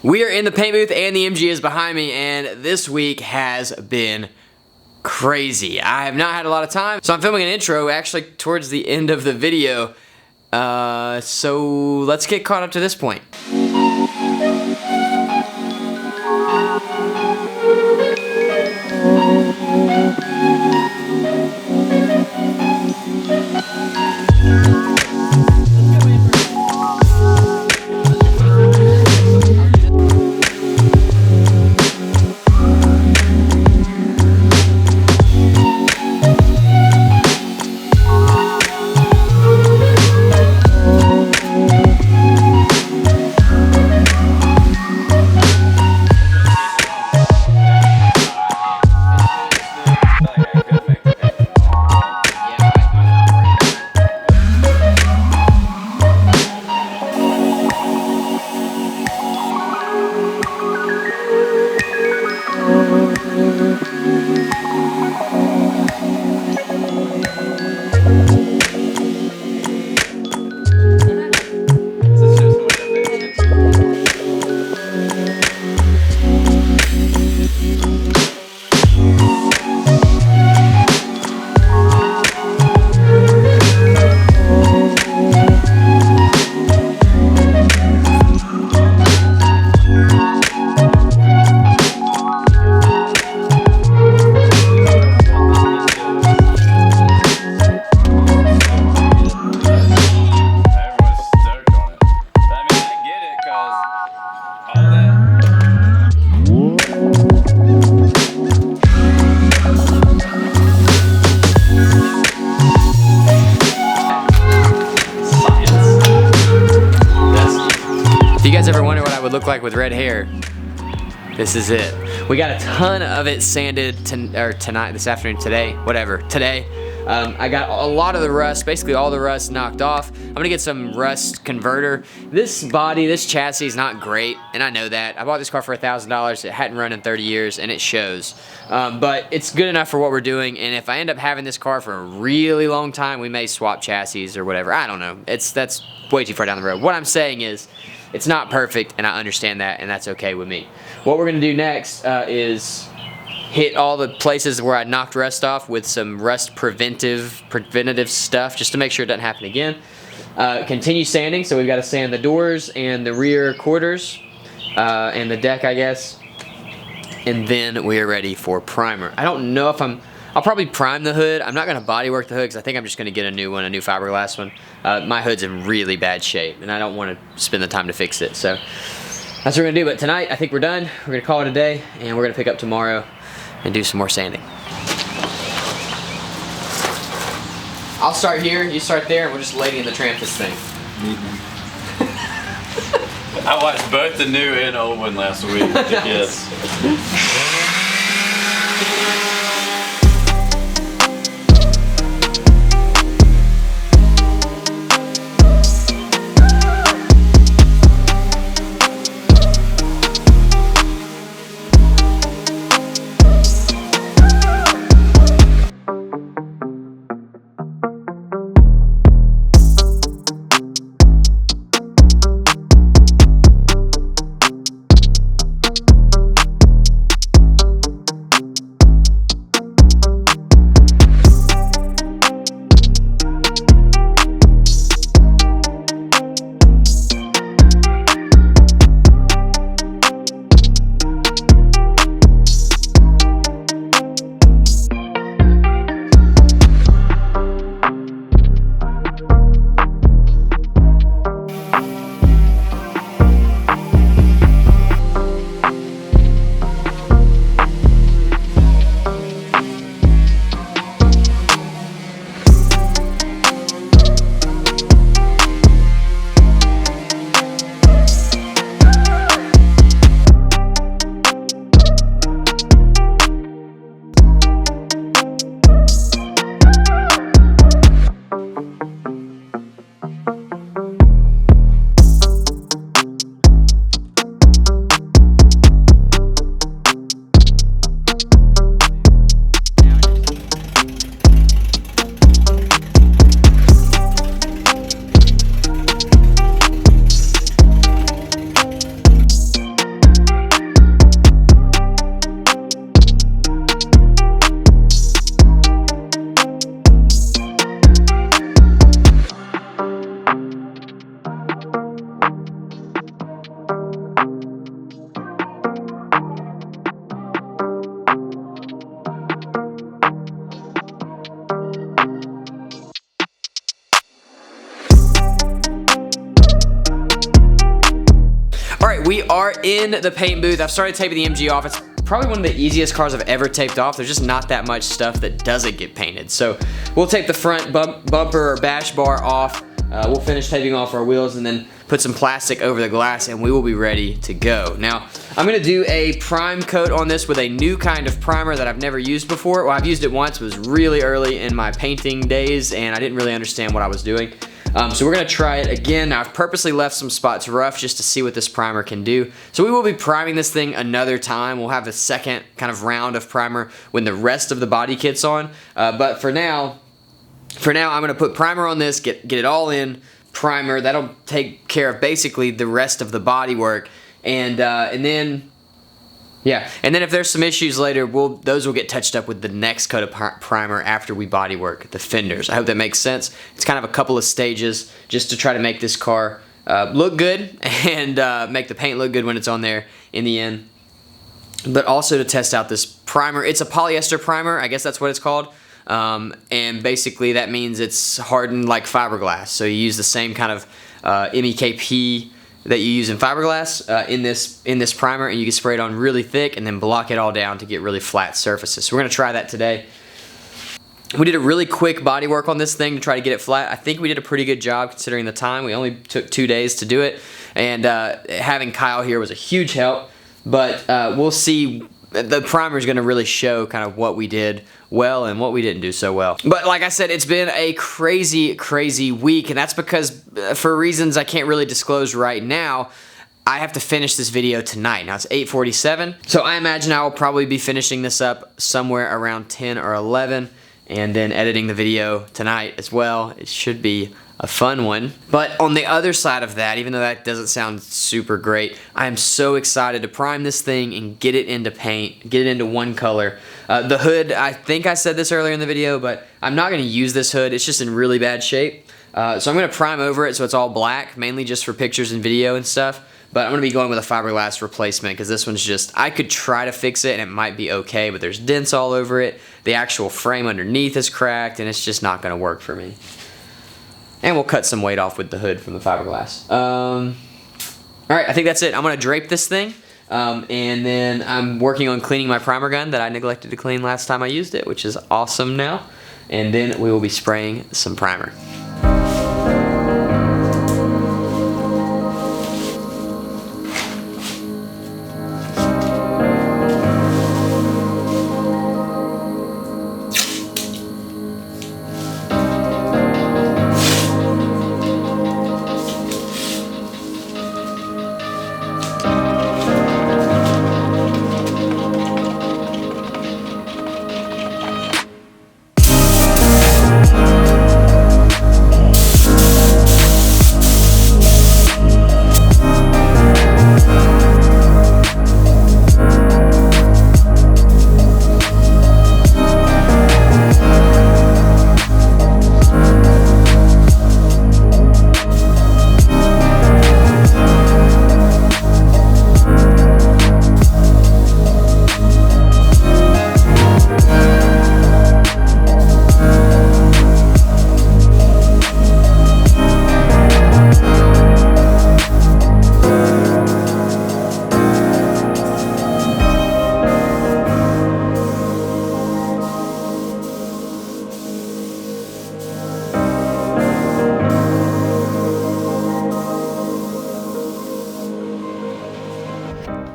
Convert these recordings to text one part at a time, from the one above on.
We are in the paint booth and the MG is behind me, and this week has been crazy. I have not had a lot of time, so I'm filming an intro actually towards the end of the video. So let's get caught up to this point. If you guys ever wonder what I would look like with red hair, this is it. We got a ton of it sanded today. I got a lot of the rust, basically all the rust knocked off. I'm gonna get some rust converter. This chassis is not great, and I know that. I bought this car for $1,000. It hadn't run in 30 years, and it shows. But it's good enough for what we're doing, and if I end up having this car for a really long time, we may swap chassis or whatever. I don't know. That's way too far down the road. What I'm saying is, it's not perfect, and I understand that, and that's okay with me. What we're gonna do next is hit all the places where I knocked rust off with some rust preventative stuff, just to make sure it doesn't happen again. Continue sanding, so we've got to sand the doors and the rear quarters, and the deck, I guess. And then we are ready for primer. I don't know if I'll probably prime the hood. I'm not gonna body work the hood because I think I'm just gonna get a new one, a new fiberglass one. My hood's in really bad shape, and I don't want to spend the time to fix it. So that's what we're gonna do. But tonight, I think we're done. We're gonna call it a day, and we're gonna pick up tomorrow and do some more sanding. I'll start here, you start there, and we'll just Lady in the Tramp this thing. I watched both the new and old one last week. Yes. are in the paint booth. I've started taping the MG off. It's probably one of the easiest cars I've ever taped off. There's just not that much stuff that doesn't get painted. So we'll tape the front bumper or bash bar off. We'll finish taping off our wheels and then put some plastic over the glass and we will be ready to go. Now, I'm gonna do a prime coat on this with a new kind of primer that I've never used before. Well, I've used it once. It was really early in my painting days and I didn't really understand what I was doing. So we're gonna try it again. Now, I've purposely left some spots rough just to see what this primer can do. So we will be priming this thing another time. We'll have a second kind of round of primer when the rest of the body kit's on. But for now, I'm gonna put primer on this, get it all in, primer. That'll take care of basically the rest of the body work. And then if there's some issues later, those will get touched up with the next coat of primer after we body work the fenders. I hope that makes sense. It's kind of a couple of stages just to try to make this car look good and make the paint look good when it's on there in the end. But also to test out this primer. It's a polyester primer, I guess that's what it's called. And basically that means it's hardened like fiberglass. So you use the same kind of MEKP that you use in fiberglass in this primer, and you can spray it on really thick and then block it all down to get really flat surfaces. So we're gonna try that today. We did a really quick body work on this thing to try to get it flat. I think we did a pretty good job considering the time. We only took 2 days to do it, and having Kyle here was a huge help. But we'll see. The primer is going to really show kind of what we did well and what we didn't do so well. But like I said, it's been a crazy week, and that's because for reasons I can't really disclose right now, I have to finish this video tonight. Now it's 8:47, so I imagine I will probably be finishing this up somewhere around 10 or 11 and then editing the video tonight as well. It should be a fun one. But on the other side of that, even though that doesn't sound super great, I am so excited to prime this thing and get it into paint, get it into one color. The hood, I think I said this earlier in the video, but I'm not gonna use this hood. It's just in really bad shape. So I'm gonna prime over it so it's all black, mainly just for pictures and video and stuff. But I'm gonna be going with a fiberglass replacement because this one's just, I could try to fix it and it might be okay, but there's dents all over it. The actual frame underneath is cracked and it's just not gonna work for me. And we'll cut some weight off with the hood from the fiberglass. Alright, I think that's it. I'm gonna drape this thing. And then I'm working on cleaning my primer gun that I neglected to clean last time I used it, which is awesome now. And then we will be spraying some primer.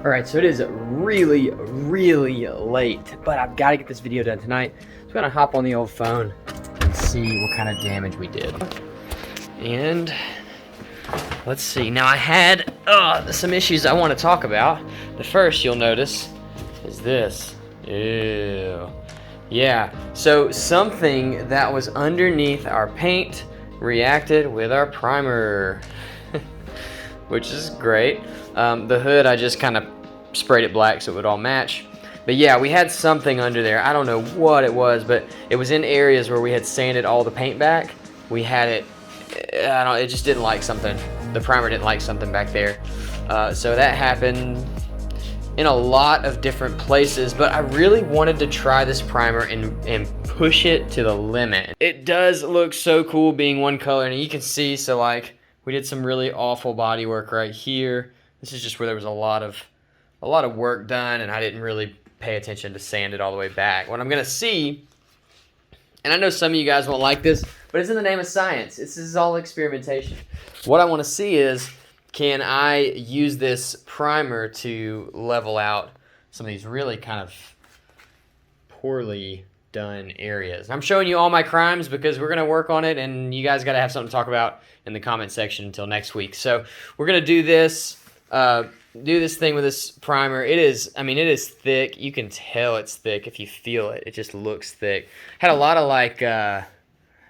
Alright, so it is really late, but I've got to get this video done tonight. So I'm going to hop on the old phone and see what kind of damage we did. And let's see. Now I had some issues I want to talk about. The first you'll notice is this. Ew. Yeah, so something that was underneath our paint reacted with our primer. Which is great. The hood, I just kind of sprayed it black so it would all match. But yeah, we had something under there. I don't know what it was, but it was in areas where we had sanded all the paint back. We had it, it just didn't like something. The primer didn't like something back there. So that happened in a lot of different places, but I really wanted to try this primer and push it to the limit. It does look so cool being one color, and you can see, so like, we did some really awful body work right here. This is just where there was a lot of work done, and I didn't really pay attention to sand it all the way back. What I'm gonna see, and I know some of you guys won't like this, but it's in the name of science. This is all experimentation. What I want to see is, can I use this primer to level out some of these really kind of poorly done areas. I'm showing you all my crimes because we're gonna work on it, and you guys gotta have something to talk about in the comment section until next week. So we're gonna do this thing with this primer. It is thick. You can tell it's thick if you feel it. It just looks thick. Had a lot of like, I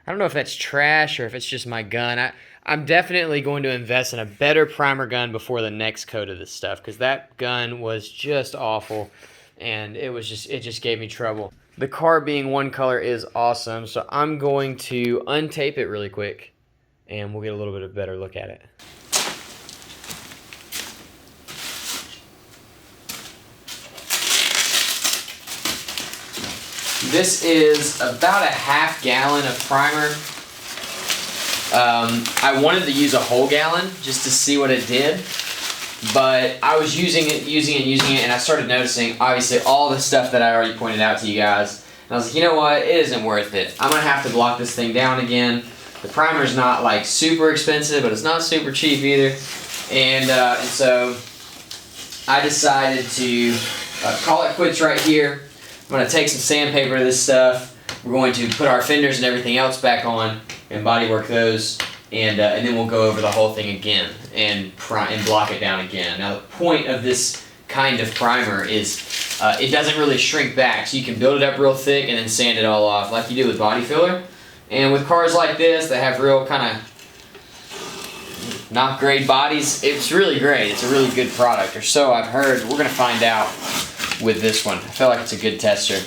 don't know if that's trash or if it's just my gun. I'm definitely going to invest in a better primer gun before the next coat of this stuff, because that gun was just awful, and it just gave me trouble. The car being one color is awesome, so I'm going to untape it really quick, and we'll get a little bit of a better look at it. This is about a half gallon of primer. I wanted to use a whole gallon just to see what it did, but I was using it, and I started noticing, obviously, all the stuff that I already pointed out to you guys. And I was like, you know what? It isn't worth it. I'm gonna have to block this thing down again. The primer's not like super expensive, but it's not super cheap either. And so I decided to call it quits right here. I'm gonna take some sandpaper to this stuff. We're going to put our fenders and everything else back on and bodywork those, and then we'll go over the whole thing again and block it down again. Now the point of this kind of primer is it doesn't really shrink back, so you can build it up real thick and then sand it all off like you do with body filler. And with cars like this that have real kind of not great bodies, it's really great. It's a really good product, or so I've heard. We're gonna find out with this one. I feel like it's a good tester.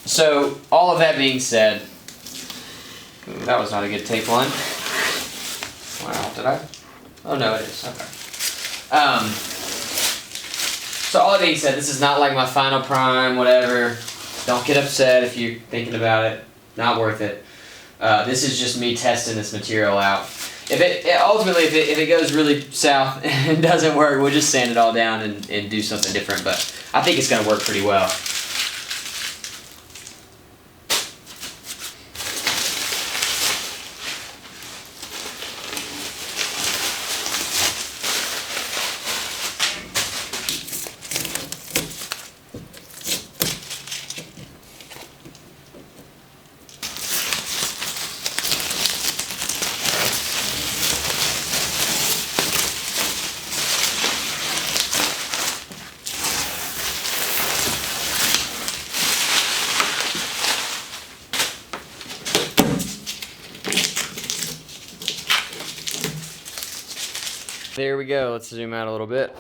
So all of that being said, that was not a good tape line. Wow, did I? Oh no, it is. Okay. So all that being said, this is not like my final prime, whatever. Don't get upset if you're thinking about it. Not worth it. This is just me testing this material out. Ultimately, if it goes really south and doesn't work, we'll just sand it all down and do something different. But I think it's going to work pretty well. There we go. Let's zoom out a little bit.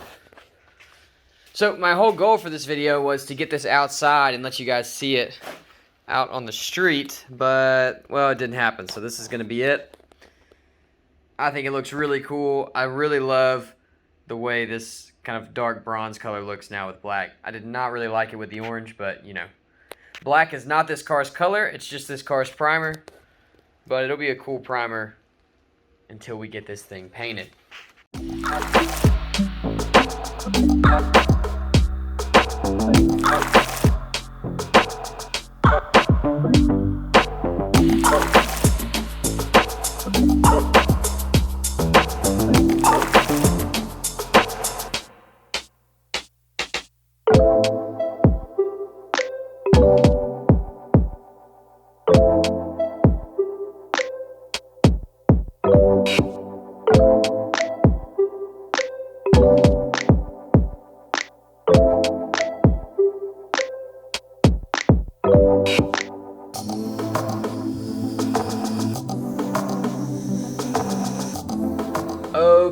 So my whole goal for this video was to get this outside and let you guys see it out on the street, but, well, it didn't happen. So this is going to be it. I think it looks really cool. I really love the way this kind of dark bronze color looks now with black. I did not really like it with the orange, but, you know. Black is not this car's color. It's just this car's primer. But it'll be a cool primer until we get this thing painted.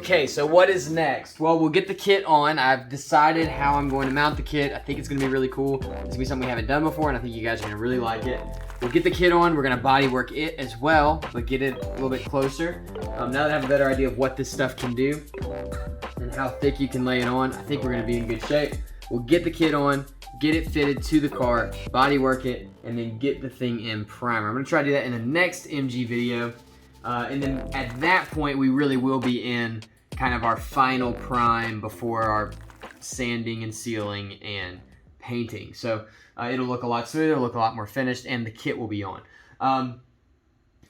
Okay, so what is next? Well, we'll get the kit on. I've decided how I'm going to mount the kit. I think it's going to be really cool. It's going to be something we haven't done before, and I think you guys are going to really like it. We'll get the kit on. We're going to body work it as well, but get it a little bit closer. Now that I have a better idea of what this stuff can do and how thick you can lay it on, I think we're going to be in good shape. We'll get the kit on, get it fitted to the car, body work it, and then get the thing in primer. I'm going to try to do that in the next MG video. And then at that point, we really will be in kind of our final prime before our sanding and sealing and painting. So it'll look a lot smoother, it'll look a lot more finished, and the kit will be on.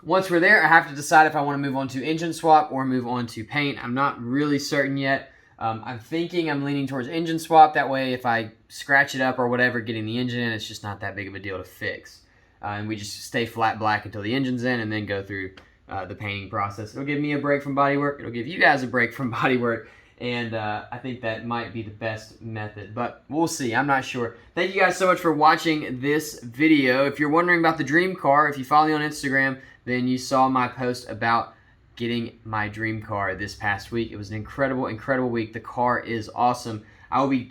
Once we're there, I have to decide if I want to move on to engine swap or move on to paint. I'm not really certain yet. I'm thinking I'm leaning towards engine swap. That way, if I scratch it up or whatever, getting the engine in, it's just not that big of a deal to fix. And we just stay flat black until the engine's in and then go through the painting process. It'll give me a break from body work. It'll give you guys a break from body work. And I think that might be the best method, but we'll see. I'm not sure. Thank you guys so much for watching this video. If you're wondering about the dream car, if you follow me on Instagram, then you saw my post about getting my dream car this past week. It was an incredible, incredible week. The car is awesome. I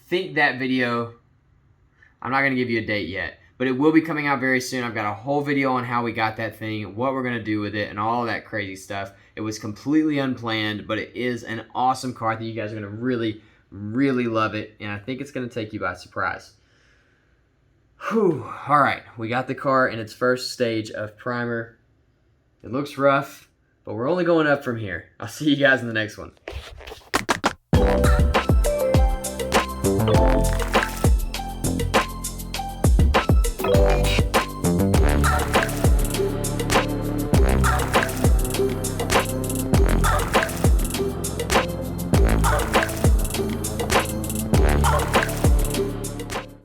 think that video, I'm not going to give you a date yet, but it will be coming out very soon. I've got a whole video on how we got that thing, what we're going to do with it, and all that crazy stuff. It was completely unplanned, but it is an awesome car. I think you guys are going to really, really love it, and I think it's going to take you by surprise. Whew. All right, we got the car in its first stage of primer. It looks rough, but we're only going up from here. I'll see you guys in the next one.